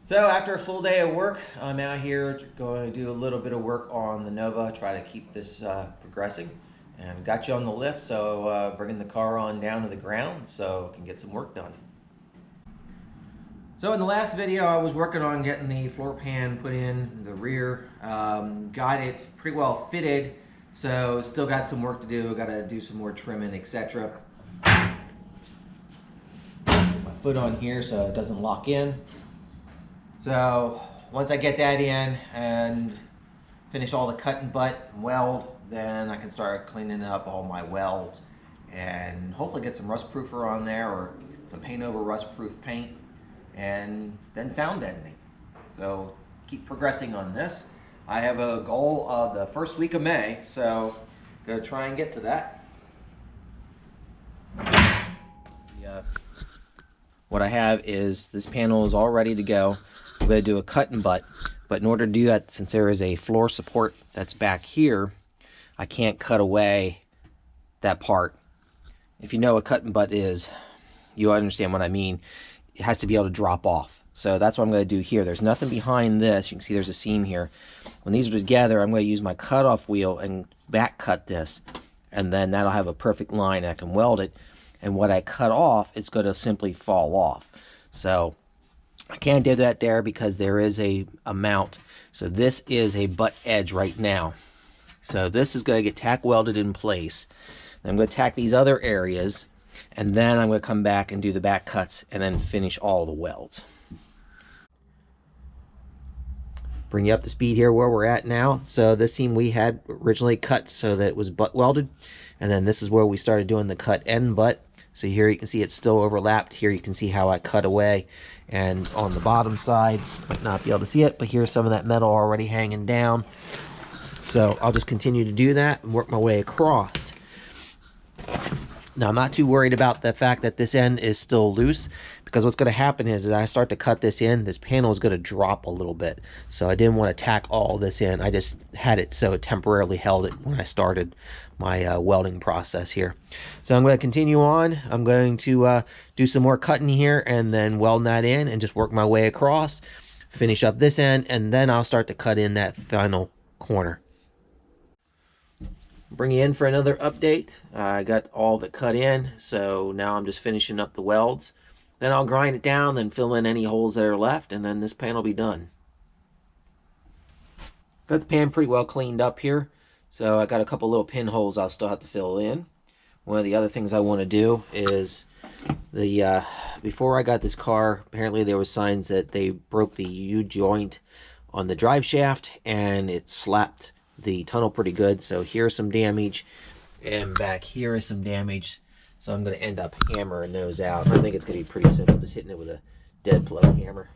So after a full day of work, I'm out here going to do a little bit of work on the Nova, try to keep this progressing. And got you on the lift, so bringing the car on down to the ground so I can get some work done. So in the last video, I was working on getting the floor pan put in the rear. Got it pretty well fitted, so still got some work to do. Got to do some more trimming, etc. Put my foot on here so it doesn't lock in. So once I get that in and finish all the cut and butt and weld, then I can start cleaning up all my welds and hopefully get some rust proofer on there or some paint over rust proof paint, and then sound deadening. So keep progressing on this. I have a goal of the first week of May, so gonna try and get to that. What I have is this panel is all ready to go. I'm going to do a cut and butt, but in order to do that, since there is a floor support that's back here, I can't cut away that part. If you know what cut and butt is, you understand what I mean. It has to be able to drop off. So that's what I'm going to do here. There's nothing behind this. You can see there's a seam here. When these are together, I'm going to use my cutoff wheel and back cut this, and then that'll have a perfect line. I can weld it, and what I cut off, it's going to simply fall off. So I can't do that there because there is a mount. So this is a butt edge right now. So this is going to get tack welded in place. Then I'm going to tack these other areas, and then I'm going to come back and do the back cuts and then finish all the welds. Bring you up to speed here where we're at now. So this seam we had originally cut so that it was butt welded, and then this is where we started doing the cut end butt. So here you can see it's still overlapped. Here you can see how I cut away. And on the bottom side, might not be able to see it, but here's some of that metal already hanging down. So I'll just continue to do that and work my way across. Now I'm not too worried about the fact that this end is still loose, because what's going to happen is as I start to cut this in, this panel is going to drop a little bit. So I didn't want to tack all this in. I just had it so it temporarily held it when I started my welding process here. So I'm going to continue on. I'm going to do some more cutting here and then weld that in and just work my way across, finish up this end, and then I'll start to cut in that final corner. Bring you in for another update. I got all of it cut in, so now I'm just finishing up the welds. Then I'll grind it down, then fill in any holes that are left, and then this pan will be done. Got the pan pretty well cleaned up here, so I got a couple little pinholes I'll still have to fill in. One of the other things I want to do is before I got this car, apparently there was signs that they broke the U-joint on the drive shaft and it slapped the tunnel pretty good. So here's some damage, and back here is some damage. So I'm going to end up hammering those out. I think it's going to be pretty simple, just hitting it with a dead blow hammer.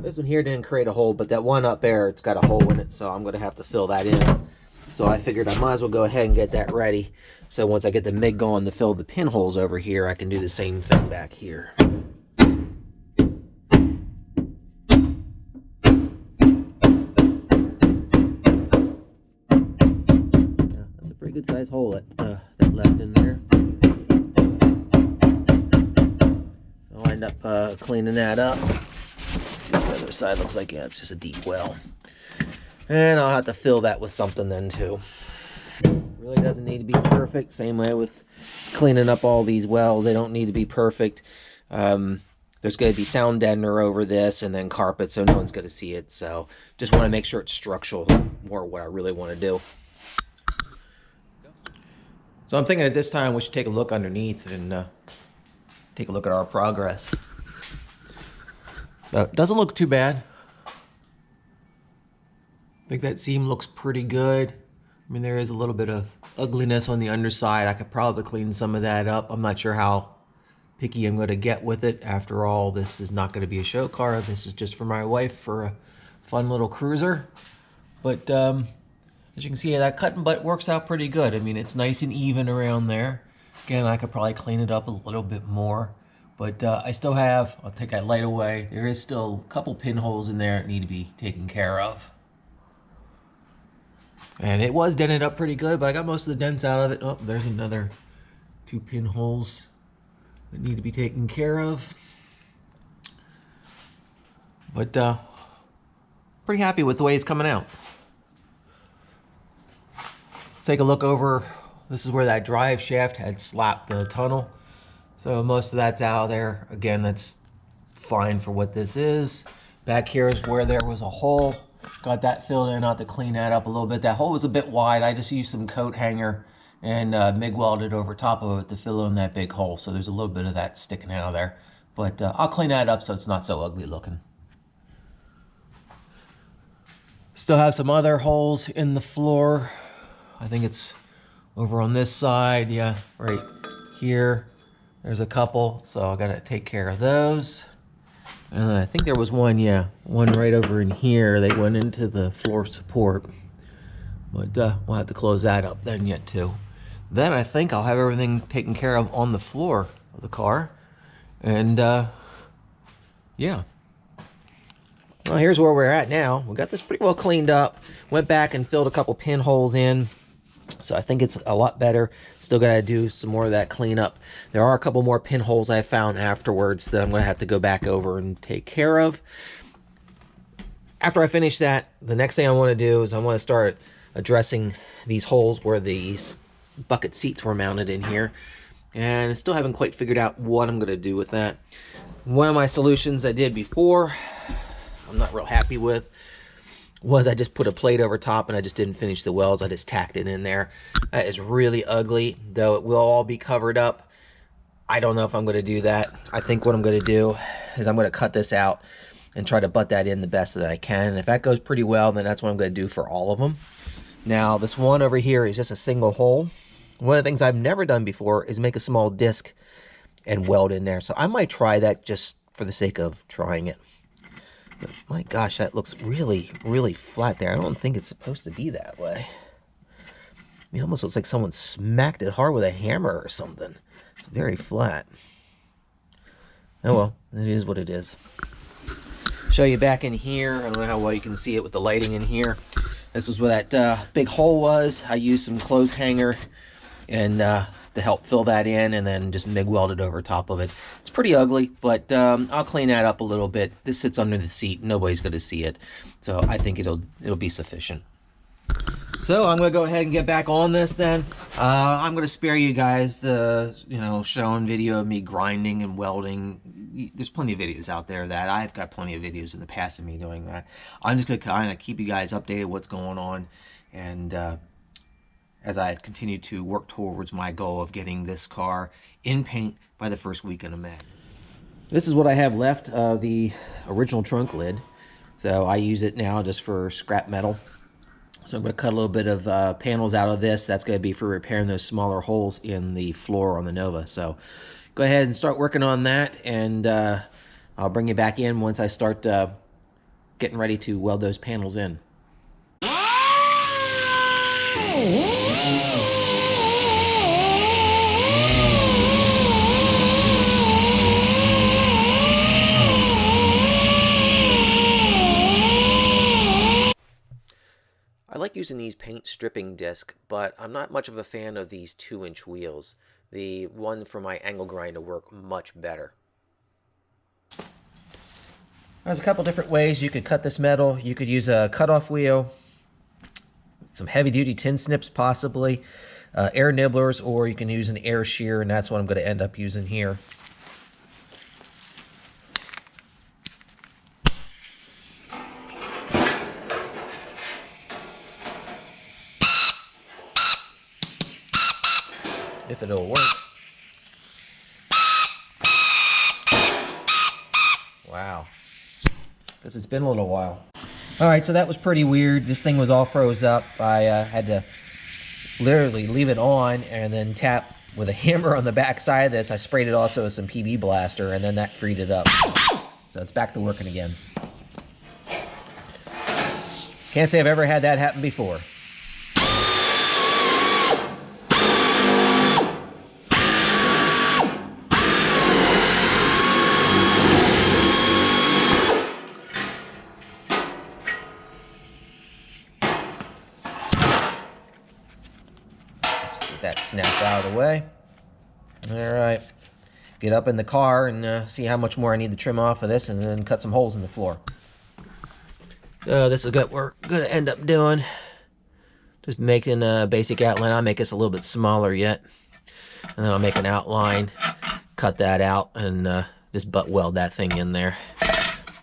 This one here didn't create a hole, but that one up there, it's got a hole in it, so I'm going to have to fill that in. So I figured I might as well go ahead and get that ready. So once I get the MIG going to fill the pinholes over here, I can do the same thing back here. Good size hole that left in there. So I'll end up cleaning that up. See what the other side looks like. Yeah, it's just a deep well. And I'll have to fill that with something then too. Really doesn't need to be perfect. Same way with cleaning up all these wells. They don't need to be perfect. There's going to be sound deadener over this and then carpet, so no one's going to see it. So just want to make sure it's structural, more what I really want to do. So I'm thinking at this time we should take a look underneath and take a look at our progress. So it doesn't look too bad. I think that seam looks pretty good. I mean, there is a little bit of ugliness on the underside. I could probably clean some of that up. I'm not sure how picky I'm going to get with it. After all, this is not going to be a show car. This is just for my wife for a fun little cruiser. But as you can see, that cut and butt works out pretty good. I mean, it's nice and even around there. Again, I could probably clean it up a little bit more. But I still have, I'll take that light away. There is still a couple pinholes in there that need to be taken care of. And it was dented up pretty good, but I got most of the dents out of it. Oh, there's another 2 pinholes that need to be taken care of. But pretty happy with the way it's coming out. Let's take a look over. This is where that drive shaft had slapped the tunnel. So most of that's out of there. Again, that's fine for what this is. Back here is where there was a hole. Got that filled in, not to clean that up a little bit. That hole was a bit wide. I just used some coat hanger and MIG welded over top of it to fill in that big hole. So there's a little bit of that sticking out of there. But I'll clean that up so it's not so ugly looking. Still have some other holes in the floor. I think it's over on this side. Yeah, right here. There's a couple, so I gotta take care of those. And I think there was one, yeah, one right over in here. They went into the floor support. But we'll have to close that up then yet too. Then I think I'll have everything taken care of on the floor of the car. And yeah. Well, here's where we're at now. We got this pretty well cleaned up. Went back and filled a couple pinholes in. So I think it's a lot better. Still got to do some more of that cleanup. There are a couple more pinholes I found afterwards that I'm going to have to go back over and take care of. After I finish that, the next thing I want to do is I want to start addressing these holes where the bucket seats were mounted in here. And I still haven't quite figured out what I'm going to do with that. One of my solutions I did before, I'm not real happy with, was I just put a plate over top and I just didn't finish the welds. I just tacked it in there. That is really ugly, though it will all be covered up. I don't know if I'm going to do that. I think what I'm going to do is I'm going to cut this out and try to butt that in the best that I can. And if that goes pretty well, then that's what I'm going to do for all of them. Now, this one over here is just a single hole. One of the things I've never done before is make a small disc and weld in there. So I might try that just for the sake of trying it. But my gosh, that looks really, really flat there. I don't think it's supposed to be that way. I mean, it almost looks like someone smacked it hard with a hammer or something. It's very flat. Oh well, it is what it is. Show you back in here. I don't know how well you can see it with the lighting in here. This was where that big hole was. I used some clothes hanger and to help fill that in, and then just MIG welded over top of it. It's pretty ugly, but I'll clean that up a little bit. This sits under the seat. Nobody's going to see it, so I think it'll be sufficient. So I'm going to go ahead and get back on this then. I'm going to spare you guys the showing video of me grinding and welding. There's plenty of videos out there that I've got plenty of videos in the past of me doing that. I'm just going to kind of keep you guys updated what's going on, and as I continue to work towards my goal of getting this car in paint by the first weekend of May. This is what I have left of the original trunk lid. So I use it now just for scrap metal. So I'm going to cut a little bit of panels out of this. That's going to be for repairing those smaller holes in the floor on the Nova. So go ahead and start working on that, and I'll bring you back in once I start getting ready to weld those panels in. I like using these paint stripping discs, but I'm not much of a fan of these 2-inch wheels. The one for my angle grinder work much better. There's a couple different ways you could cut this metal. You could use a cutoff wheel, some heavy-duty tin snips possibly, air nibblers, or you can use an air shear, and that's what I'm going to end up using here. If it'll work. Wow. Because it's been a little while. Alright, so that was pretty weird. This thing was all froze up. I had to literally leave it on and then tap with a hammer on the back side of this. I sprayed it also with some PB Blaster, and then that freed it up. So it's back to working again. Can't say I've ever had that happen before. That snapped out of the way. All right. Get up in the car and see how much more I need to trim off of this, and then cut some holes in the floor. So this is what we're going to end up doing. Just making a basic outline. I'll make this a little bit smaller yet. And then I'll make an outline, cut that out, and just butt weld that thing in there.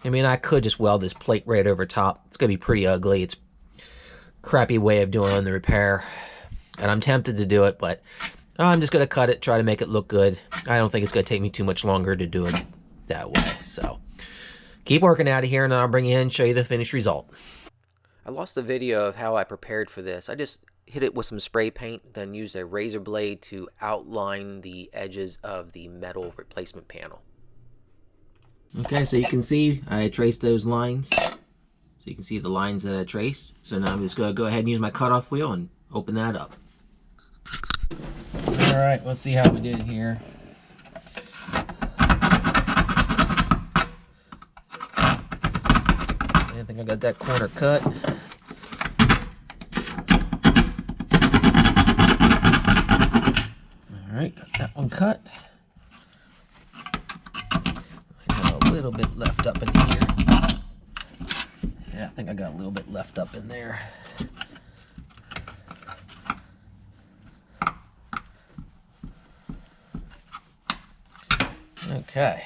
I mean, I could just weld this plate right over top. It's going to be pretty ugly. It's a crappy way of doing the repair. And I'm tempted to do it, but I'm just going to cut it, try to make it look good. I don't think it's going to take me too much longer to do it that way. So keep working out of here, and I'll bring you in and show you the finished result. I lost the video of how I prepared for this. I just hit it with some spray paint, then used a razor blade to outline the edges of the metal replacement panel. Okay, so you can see I traced those lines. So you can see the lines that I traced. So now I'm just going to go ahead and use my cutoff wheel and open that up. Alright, let's see how we did here. I think I got that corner cut. Alright, got that one cut. I got a little bit left up in here. Yeah, I think I got a little bit left up in there. Okay,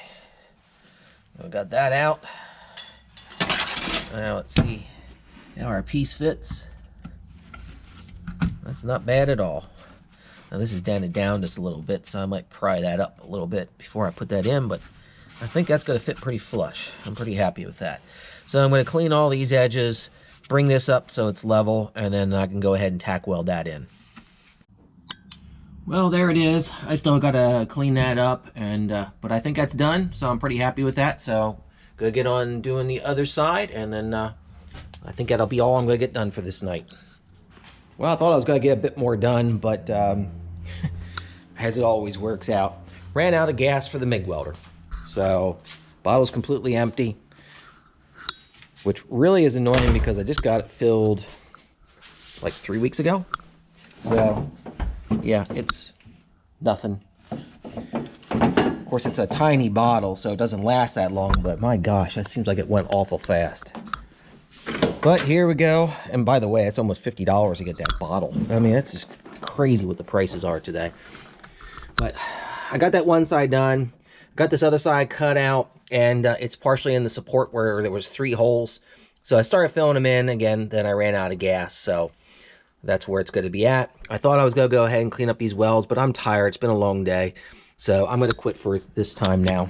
we got that out. Now let's see how our piece fits. That's not bad at all. Now this is dented down just a little bit, so I might pry that up a little bit before I put that in, but I think that's going to fit pretty flush. I'm pretty happy with that. So I'm going to clean all these edges, bring this up so it's level, and then I can go ahead and tack weld that in. Well, there it is. I still got to clean that up, and but I think that's done, so I'm pretty happy with that. So gonna get on doing the other side, and then I think that'll be all I'm gonna get done for this night. Well, I thought I was gonna get a bit more done, but as it always works out, ran out of gas for the MIG welder. So bottle's completely empty, which really is annoying because I just got it filled like 3 weeks ago. So yeah, it's nothing. Of course, it's a tiny bottle, so it doesn't last that long, but my gosh, that seems like it went awful fast. But here we go. And by the way, it's almost $50 to get that bottle. I mean, that's just crazy what the prices are today. But I got that one side done, got this other side cut out, and it's partially in the support where there was 3 holes. So I started filling them in again, then I ran out of gas, so that's where it's going to be at. I thought I was going to go ahead and clean up these welds, but I'm tired. It's been a long day. So I'm going to quit for this time now.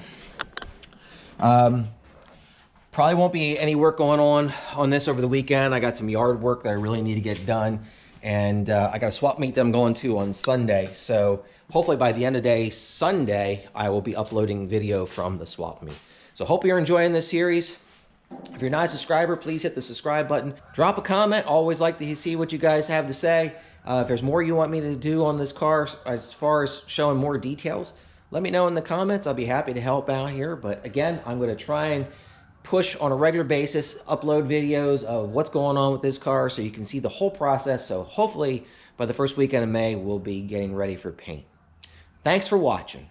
Probably won't be any work going on this over the weekend. I got some yard work that I really need to get done. And I got a swap meet that I'm going to on Sunday. So hopefully by the end of the day, Sunday, I will be uploading video from the swap meet. So hope you're enjoying this series. If you're not a subscriber, please hit the subscribe button. Drop a comment. Always like to see what you guys have to say. If there's more you want me to do on this car as far as showing more details, let me know in the comments. I'll be happy to help out here. But again, I'm going to try and push on a regular basis, upload videos of what's going on with this car so you can see the whole process. So hopefully by the first weekend of May, we'll be getting ready for paint. Thanks for watching.